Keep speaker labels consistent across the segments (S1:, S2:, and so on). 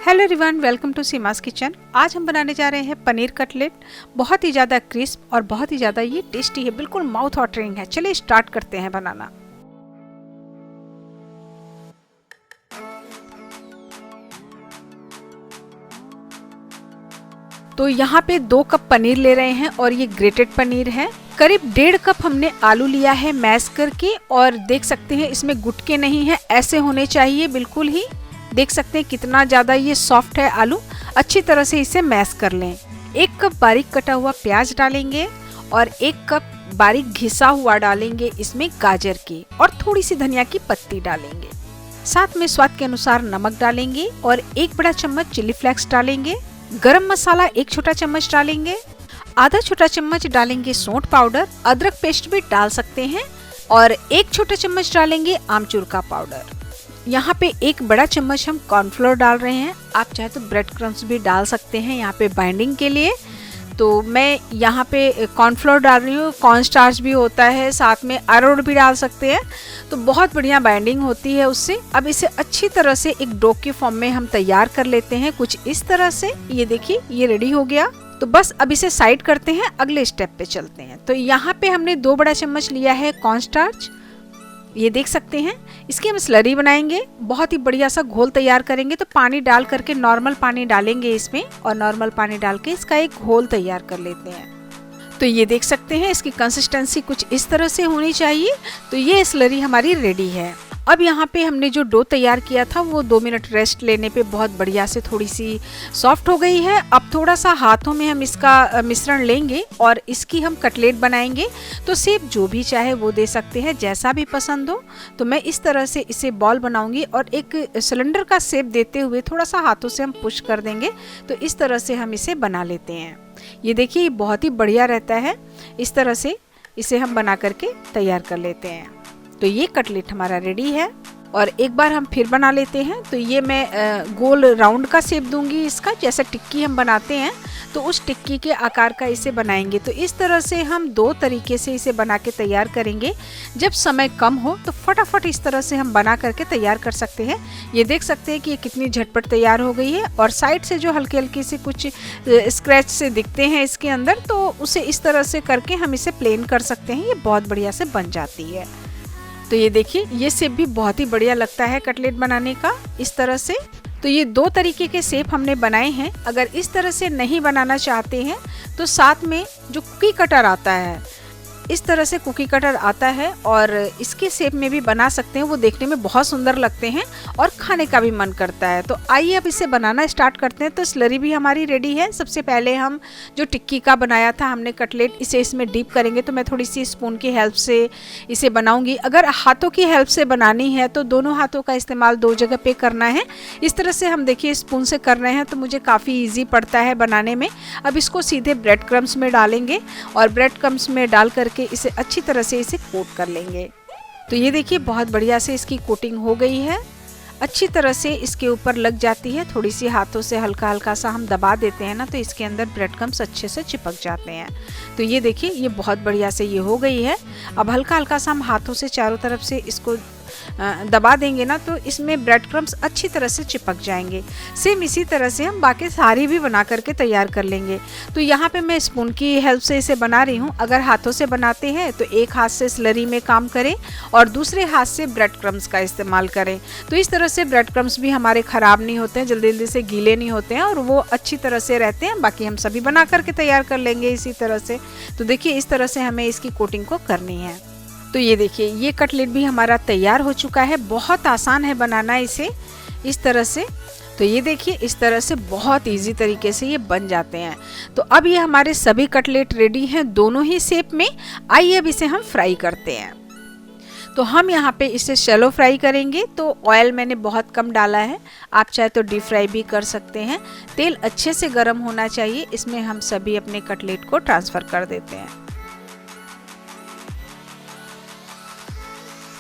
S1: Hello everyone, welcome to Seema's kitchen. आज हम बनाने जा रहे हैं पनीर कटलेट। बहुत ही ज़्यादा क्रिस्प और बहुत ही ज़्यादा ये टेस्टी है, बिल्कुल माउथ वाटरिंग है। चलिए स्टार्ट करते हैं बनाना। तो यहाँ पे 2 कप पनीर ले रहे हैं और ये ग्रेटेड पनीर है। करीब 1.5 कप हमने आलू लिया है मैश करके, और देख सकते हैं इसमें गुटके नहीं है, ऐसे होने चाहिए बिल्कुल ही। देख सकते हैं कितना ज़्यादा ये सॉफ्ट है आलू। अच्छी तरह से इसे मैश कर लें। 1 कप बारीक कटा हुआ प्याज डालेंगे और 1 कप बारीक घिसा हुआ डालेंगे इसमें गाजर की, और थोड़ी सी धनिया की पत्ती डालेंगे। साथ में स्वाद के अनुसार नमक डालेंगे और 1 बड़ा चम्मच चिली फ्लेक्स डालेंगे। गरम मसाला 1 छोटा चम्मच डालेंगे। आधा छोटा चम्मच डालेंगे सौंठ पाउडर, अदरक पेस्ट भी डाल सकते हैं, और 1 छोटा चम्मच डालेंगे आमचूर का पाउडर। यहाँ पे 1 बड़ा चम्मच हम कॉर्नफ्लोर डाल रहे हैं। आप चाहे तो ब्रेड क्रम्स भी डाल सकते हैं यहाँ पे बाइंडिंग के लिए। तो मैं यहाँ पे कॉर्नफ्लोर डाल रही हूँ। कॉर्न स्टार्च भी होता है, साथ में अरारोट भी डाल सकते हैं, तो बहुत बढ़िया बाइंडिंग होती है उससे। अब इसे अच्छी तरह से एक डो के फॉर्म में हम तैयार कर लेते हैं, कुछ इस तरह से। ये देखिए ये रेडी हो गया। तो बस अब इसे साइड करते हैं, अगले स्टेप पे चलते हैं। तो यहाँ पे हमने 2 बड़ा चम्मच लिया है कॉर्न स्टार्च, ये देख सकते हैं। इसकी हम स्लरी बनाएंगे, बहुत ही बढ़िया सा घोल तैयार करेंगे। तो पानी डाल करके नॉर्मल पानी डालेंगे इसमें, और नॉर्मल पानी डाल के इसका एक घोल तैयार कर लेते हैं। तो ये देख सकते हैं इसकी कंसिस्टेंसी कुछ इस तरह से होनी चाहिए। तो ये स्लरी हमारी रेडी है। अब यहाँ पे हमने जो डो तैयार किया था वो 2 मिनट रेस्ट लेने पे बहुत बढ़िया से थोड़ी सी सॉफ्ट हो गई है। अब थोड़ा सा हाथों में हम इसका मिश्रण लेंगे और इसकी हम कटलेट बनाएंगे। तो शेप जो भी चाहे वो दे सकते हैं, जैसा भी पसंद हो। तो मैं इस तरह से इसे बॉल बनाऊंगी और एक सिलेंडर का शेप देते हुए थोड़ा सा हाथों से हम पुश कर देंगे। तो इस तरह से हम इसे बना लेते हैं। ये देखिए ये बहुत ही बढ़िया रहता है। इस तरह से इसे हम बना करके तैयार कर लेते हैं। तो ये कटलेट हमारा रेडी है। और एक बार हम फिर बना लेते हैं। तो ये मैं गोल राउंड का शेप दूंगी इसका, जैसे टिक्की हम बनाते हैं तो उस टिक्की के आकार का इसे बनाएंगे। तो इस तरह से हम 2 तरीके से इसे बना के तैयार करेंगे। जब समय कम हो तो फटाफट इस तरह से हम बना करके तैयार कर सकते हैं। ये देख सकते हैं कि ये कितनी झटपट तैयार हो गई है, और साइड से जो हल्के हल्के से कुछ स्क्रैच से दिखते हैं इसके अंदर, तो उसे इस तरह से करके हम इसे प्लेन कर सकते हैं। ये बहुत बढ़िया से बन जाती है। तो ये देखिए ये शेप भी बहुत ही बढ़िया लगता है कटलेट बनाने का, इस तरह से। तो ये 2 तरीके के शेप हमने बनाए हैं। अगर इस तरह से नहीं बनाना चाहते हैं तो साथ में जो कुकी कटर आता है, इस तरह से कुकी कटर आता है, और इसके शेप में भी बना सकते हैं। वो देखने में बहुत सुंदर लगते हैं और खाने का भी मन करता है। तो आइए अब इसे बनाना स्टार्ट करते हैं। तो स्लरी भी हमारी रेडी है। सबसे पहले हम जो टिक्की का बनाया था हमने कटलेट, इसे इसमें डीप करेंगे। तो मैं थोड़ी सी स्पून की हेल्प से इसे बनाऊंगी। अगर हाथों की हेल्प से बनानी है तो दोनों हाथों का इस्तेमाल 2 जगह पे करना है। इस तरह से हम देखिए स्पून से कर रहे हैं तो मुझे काफ़ी ईजी पड़ता है बनाने में। अब इसको सीधे ब्रेड क्रम्स में डालेंगे और ब्रेड क्रम्स में डाल करके इसे अच्छी तरह से इसे कोट कर लेंगे। तो ये देखिए बहुत बढ़िया से इसकी कोटिंग हो गई है, अच्छी तरह से इसके ऊपर लग जाती है। थोड़ी सी हाथों से हल्का हल्का सा हम दबा देते हैं ना, तो इसके अंदर ब्रेड क्रम्स अच्छे से चिपक जाते हैं। तो ये देखिए ये बहुत बढ़िया से ये हो गई है। अब हल्का हल्का सा हम हाथों से चारों तरफ से इसको दबा देंगे ना, तो इसमें ब्रेड क्रम्स अच्छी तरह से चिपक जाएंगे। सेम इसी तरह से हम बाकी सारी भी बना करके तैयार कर लेंगे। तो यहाँ पे मैं स्पून की हेल्प से इसे बना रही हूँ। अगर हाथों से बनाते हैं तो एक हाथ से स्लरी में काम करें और दूसरे हाथ से ब्रेड क्रम्स का इस्तेमाल करें। तो इस तरह से ब्रेड क्रम्स भी हमारे ख़राब नहीं होते हैं, जल्दी जल्दी से गीले नहीं होते हैं, और वो अच्छी तरह से रहते हैं। बाकी हम सभी बना करके तैयार कर लेंगे इसी तरह से। तो देखिए इस तरह से हमें इसकी कोटिंग को करनी है। तो ये देखिए ये कटलेट भी हमारा तैयार हो चुका है। बहुत आसान है बनाना इसे इस तरह से। तो ये देखिए इस तरह से बहुत इजी तरीके से ये बन जाते हैं। तो अब ये हमारे सभी कटलेट रेडी हैं, दोनों ही शेप में। आइए अब इसे हम फ्राई करते हैं। तो हम यहाँ पे इसे शैलो फ्राई करेंगे। तो ऑयल मैंने बहुत कम डाला है, आप चाहे तो डीप फ्राई भी कर सकते हैं। तेल अच्छे से गर्म होना चाहिए। इसमें हम सभी अपने कटलेट को ट्रांसफ़र कर देते हैं।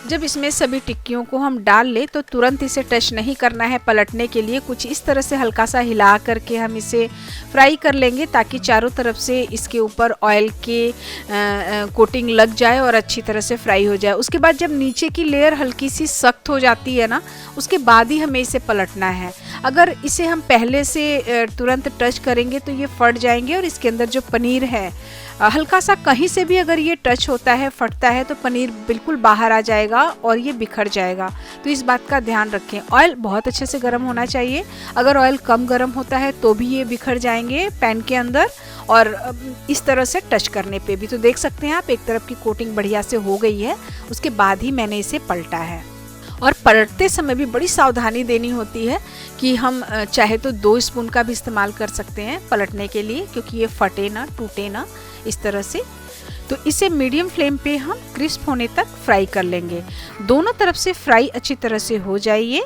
S1: जब इसमें सभी टिक्कियों को हम डाल ले तो तुरंत इसे टच नहीं करना है। पलटने के लिए कुछ इस तरह से हल्का सा हिला करके हम इसे फ्राई कर लेंगे, ताकि चारों तरफ से इसके ऊपर ऑयल के कोटिंग लग जाए और अच्छी तरह से फ्राई हो जाए। उसके बाद जब नीचे की लेयर हल्की सी सख्त हो जाती है ना, उसके बाद ही हमें इसे पलटना है। अगर इसे हम पहले से तुरंत टच करेंगे तो ये फट जाएंगे और इसके अंदर जो पनीर है हल्का सा कहीं से भी अगर ये टच होता है, फटता है, तो पनीर बिल्कुल बाहर आ जाएगा और ये बिखर जाएगा। तो इस बात का ध्यान रखें। ऑयल बहुत अच्छे से गर्म होना चाहिए। अगर ऑयल कम गर्म होता है तो भी ये बिखर जाएंगे पैन के अंदर, और इस तरह से टच करने पे भी। तो देख सकते हैं आप, एक तरफ की कोटिंग बढ़िया से हो गई है। उसके बाद ही मैंने इसे पलटा है। और पलटते समय भी बड़ी सावधानी देनी होती है कि हम चाहे तो 2 स्पून का भी इस्तेमाल कर सकते हैं पलटने के लिए, क्योंकि ये फटे ना, टूटे ना इस तरह से। तो इसे मीडियम फ्लेम पे हम क्रिस्प होने तक फ्राई कर लेंगे। दोनों तरफ से फ्राई अच्छी तरह से हो जाइए।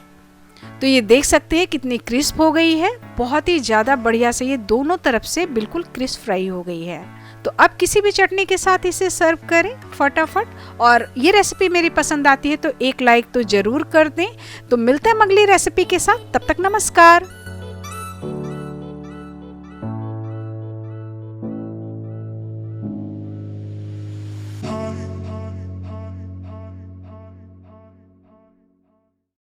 S1: तो ये देख सकते हैं कितनी क्रिस्प हो गई है, बहुत ही ज़्यादा बढ़िया से ये दोनों तरफ से बिल्कुल क्रिस्प फ्राई हो गई है। तो अब किसी भी चटनी के साथ इसे सर्व करें फटाफट। और ये रेसिपी मेरी पसंद आती है तो एक लाइक तो ज़रूर कर दें। तो मिलते हैं अगली रेसिपी के साथ, तब तक नमस्कार।